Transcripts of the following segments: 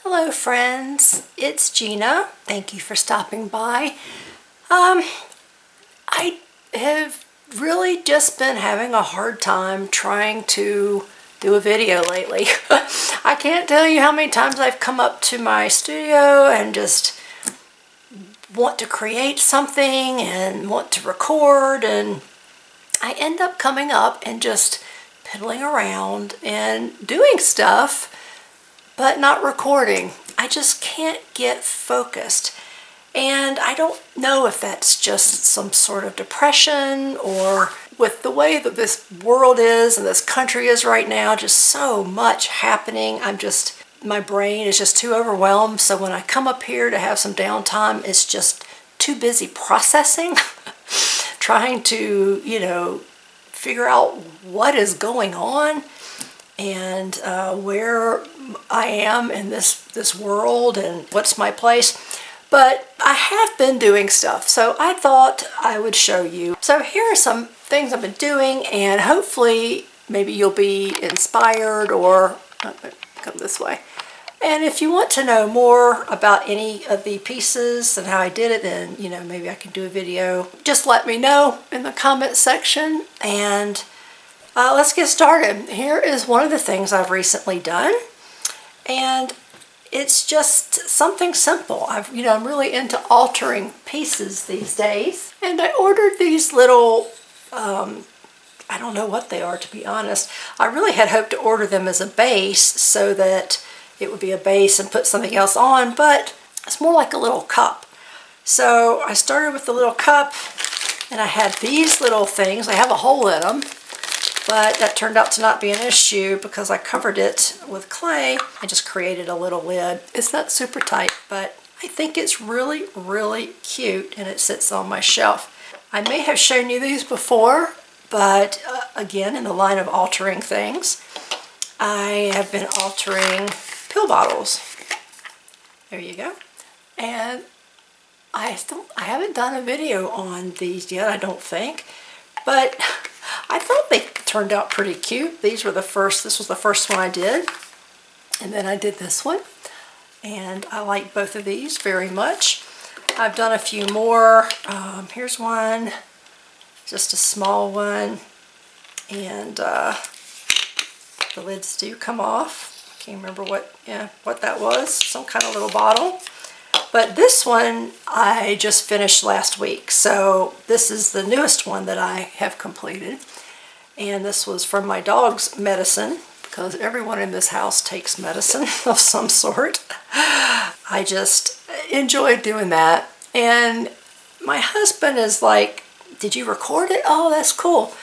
Hello friends, it's Gina. Thank you for stopping by. I have really just been having a hard time trying to do a video lately. I can't tell you how many times I've come up to my studio and just want to create something and want to record, and I end up coming up and just piddling around and doing stuff but not recording. I just can't get focused. And I don't know if that's just some sort of depression, or with the way that this world is and this country is right now, just so much happening. My brain is just too overwhelmed. So when I come up here to have some downtime, it's just too busy processing, trying to, figure out what is going on and where I am in this world and what's my place. But I have been doing stuff, so I thought I would show you. So here are some things I've been doing, and hopefully maybe you'll be inspired, or come this way. And if you want to know more about any of the pieces and how I did it, then maybe I can do a video. Just let me know in the comment section, and let's get started. Here is one of the things I've recently done, and it's just something simple. I'm really into altering pieces these days, and I ordered these little, I don't know what they are, to be honest. I really had hoped to order them as a base so that it would be a base and put something else on, but it's more like a little cup. So I started with the little cup, and I had these little things. I have a hole in them, but that turned out to not be an issue because I covered it with clay. I just created a little lid. It's not super tight, but I think it's really, really cute, and it sits on my shelf. I may have shown you these before, but again, in the line of altering things, I have been altering pill bottles. There you go. And I haven't done a video on these yet, I don't think, but I thought they turned out pretty cute. This was the first one I did, and then I did this one, and I like both of these very much. I've done a few more. Here's one, just a small one, and the lids do come off. I can't remember what that was, some kind of little bottle. But this one I just finished last week, so this is the newest one that I have completed. And this was from my dog's medicine, because everyone in this house takes medicine of some sort. I just enjoyed doing that. And my husband is like, "Did you record it? Oh, that's cool."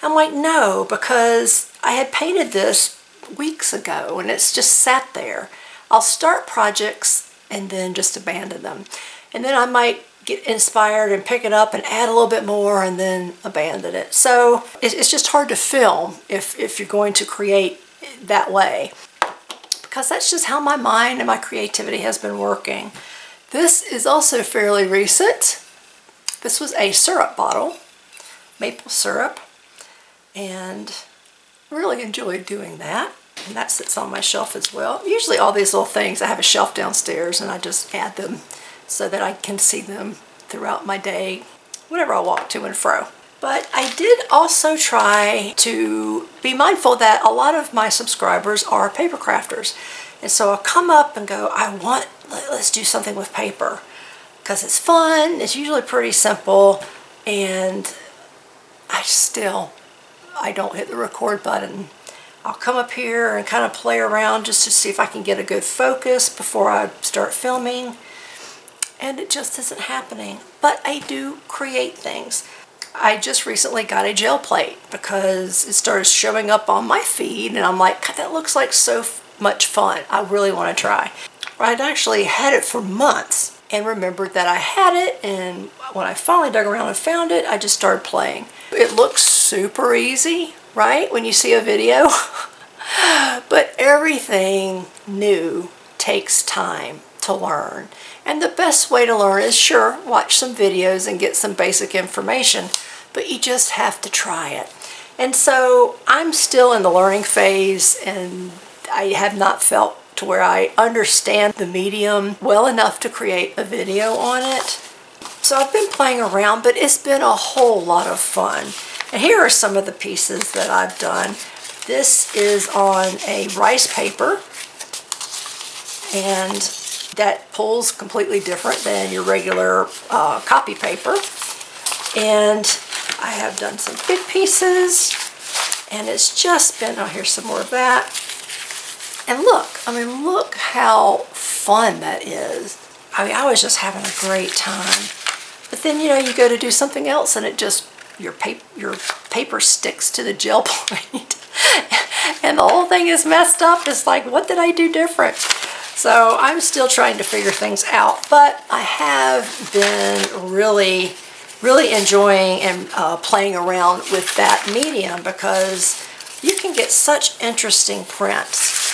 I'm like, "No, because I had painted this weeks ago and it's just sat there. I'll start projects and then just abandon them. And then I might get inspired and pick it up and add a little bit more and then abandon it." So it's just hard to film if you're going to create that way, because that's just how my mind and my creativity has been working. This is also fairly recent. This was a syrup bottle, maple syrup, and really enjoyed doing that. And that sits on my shelf as well. Usually all these little things, I have a shelf downstairs and I just add them so that I can see them throughout my day, whenever I walk to and fro. But I did also try to be mindful that a lot of my subscribers are paper crafters. And so I'll come up and go, let's do something with paper, because it's fun, it's usually pretty simple, and I don't hit the record button. I'll come up here and kind of play around just to see if I can get a good focus before I start filming. And it just isn't happening. But I do create things. I just recently got a gel plate because it started showing up on my feed, and I'm like, "God, that looks like so much fun. I really want to try." I'd actually had it for months and remembered that I had it, and when I finally dug around and found it, I just started playing. It looks super easy, right, when you see a video? But everything new takes time to learn. And the best way to learn is, sure, watch some videos and get some basic information, but you just have to try it. And so I'm still in the learning phase, and I have not felt to where I understand the medium well enough to create a video on it. So I've been playing around, but it's been a whole lot of fun. And here are some of the pieces that I've done. This is on a rice paper, and that pulls completely different than your regular copy paper. And I have done some big pieces, and it's just been, oh, here's some more of that. And look, I mean, look how fun that is. I mean, I was just having a great time. But then, you know, you go to do something else and it just, your paper sticks to the gel point. And the whole thing is messed up. It's like, what did I do different? So I'm still trying to figure things out. But I have been really enjoying and playing around with that medium because you can get such interesting prints.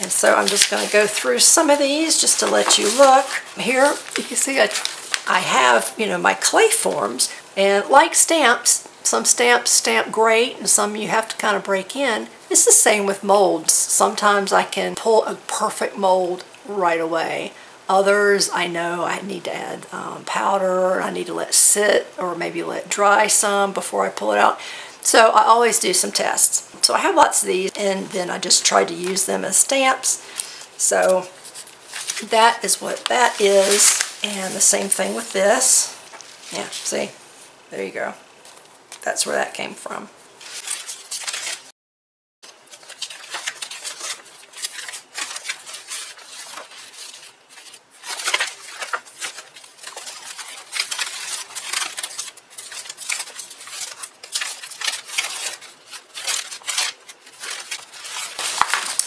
And so I'm just going to go through some of these just to let you look. Here you can see I have, you know, my clay forms, and like stamps, some stamps stamp great and some you have to kind of break in. It's the same with molds. Sometimes I can pull a perfect mold right away. Others, I know I need to add powder, I need to let sit or maybe let dry some before I pull it out. So I always do some tests. So I have lots of these, and then I just try to use them as stamps. So that is what that is. And the same thing with this. Yeah, see? There you go. That's where that came from.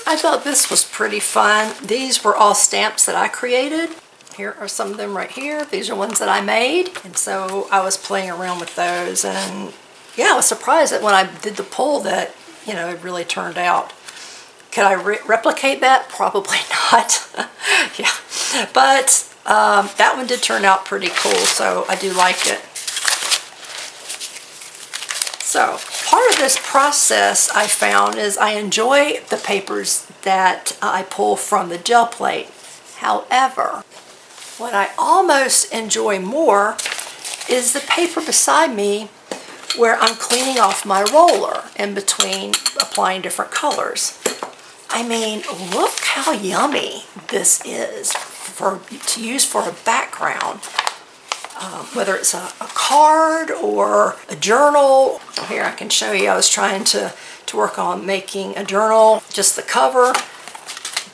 I thought this was pretty fun. These were all stamps that I created. Here are some of them right here. These are ones that I made. And so I was playing around with those. And yeah, I was surprised that when I did the pull that, you know, it really turned out. Could I replicate that? Probably not. Yeah. But that one did turn out pretty cool, so I do like it. So part of this process I found is I enjoy the papers that I pull from the gel plate. However, what I almost enjoy more is the paper beside me where I'm cleaning off my roller in between applying different colors. I mean, look how yummy this is to use for a background. Whether it's a card or a journal. Here I can show you, I was trying to work on making a journal, just the cover.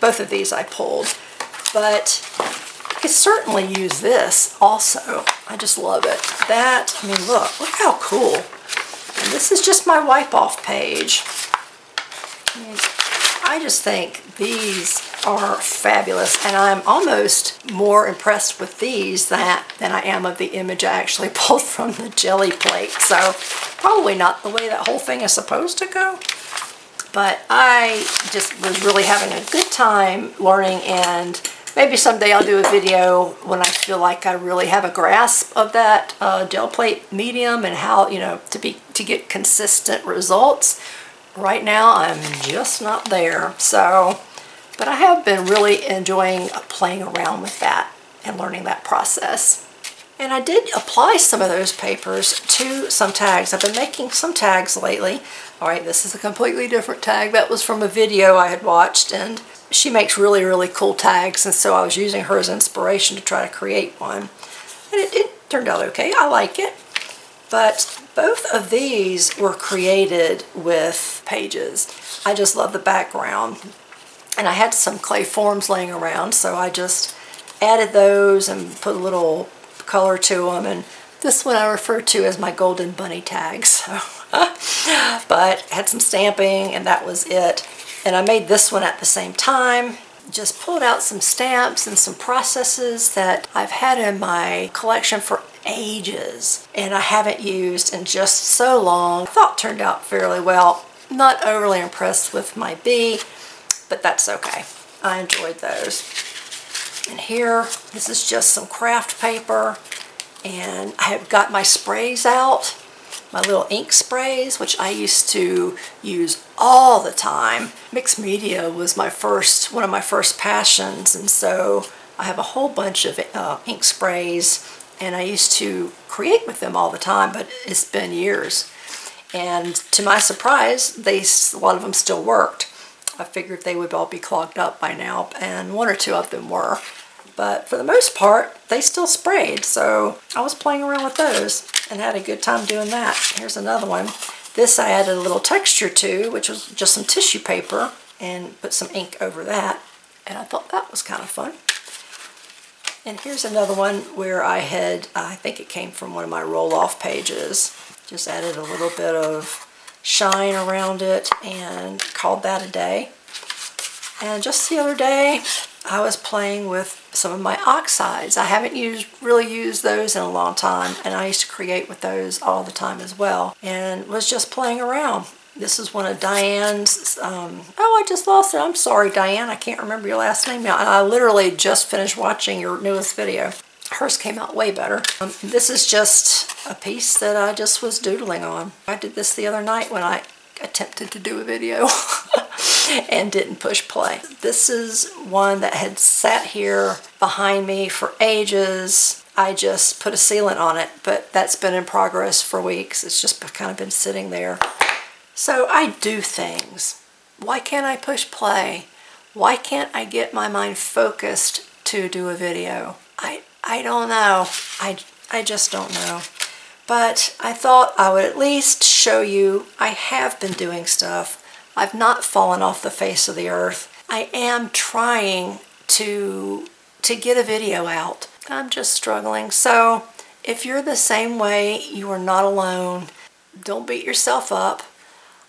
Both of these I pulled, but I could certainly use this also. I just love it. That, I mean, look how cool. And this is just my wipe off page. I just think these are fabulous, and I'm almost more impressed with these than I am of the image I actually pulled from the jelly plate. So probably not the way that whole thing is supposed to go, but I just was really having a good time learning, and maybe someday I'll do a video when I feel like I really have a grasp of that gel plate medium and how, you know, to get consistent results. Right now I'm just not there. So, but I have been really enjoying playing around with that and learning that process. And I did apply some of those papers to some tags. I've been making some tags lately. All right, this is a completely different tag. That was from a video I had watched, and she makes really cool tags, and so I was using her as inspiration to try to create one. And it turned out okay. I like it. But both of these were created with pages. I just love the background. And I had some clay forms laying around, so I just added those and put a little color to them. And this one I refer to as my golden bunny tag. So. But had some stamping, and that was it. And I made this one at the same time. Just pulled out some stamps and some processes that I've had in my collection for ages and I haven't used in just so long. I thought turned out fairly well. Not overly impressed with my bee, but that's okay. I enjoyed those. And here, this is just some craft paper, and I have got my sprays out, my little ink sprays, which I used to use all the time. Mixed media was one of my first passions, and so I have a whole bunch of ink sprays, and I used to create with them all the time, but it's been years. And to my surprise, a lot of them still worked. I figured they would all be clogged up by now, and one or two of them were. But for the most part, they still sprayed, so I was playing around with those and had a good time doing that. Here's another one. This I added a little texture to, which was just some tissue paper, and put some ink over that, and I thought that was kind of fun. And here's another one where I think it came from one of my roll-off pages. Just added a little bit of shine around it and called that a day. And just the other day, I was playing with some of my oxides. I haven't really used those in a long time, and I used to create with those all the time as well, and was just playing around. This is one of Diane's, oh, I just lost it. I'm sorry, Diane, I can't remember your last name now. I literally just finished watching your newest video. Hers came out way better. This is just a piece that I just was doodling on. I did this the other night when I attempted to do a video and didn't push play. This is one that had sat here behind me for ages. I just put a sealant on it, but that's been in progress for weeks. It's just kind of been sitting there. So I do things. Why can't I push play? Why can't I get my mind focused to do a video? I don't know. I just don't know. But I thought I would at least show you I have been doing stuff. I've not fallen off the face of the earth. I am trying to get a video out. I'm just struggling. So if you're the same way, you are not alone. Don't beat yourself up.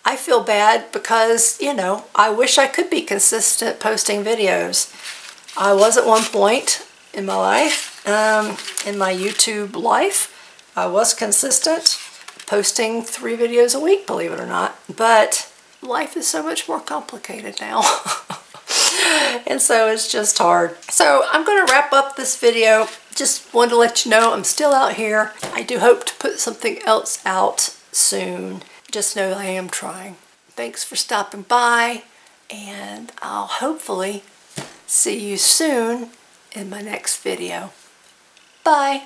I feel bad because, you know, I wish I could be consistent posting videos. I was at one point in my life, in my YouTube life. I was consistent, posting 3 videos a week, believe it or not. But life is so much more complicated now. And so it's just hard. So I'm going to wrap up this video. Just wanted to let you know I'm still out here. I do hope to put something else out soon. Just know I am trying. Thanks for stopping by, and I'll hopefully see you soon in my next video. Bye.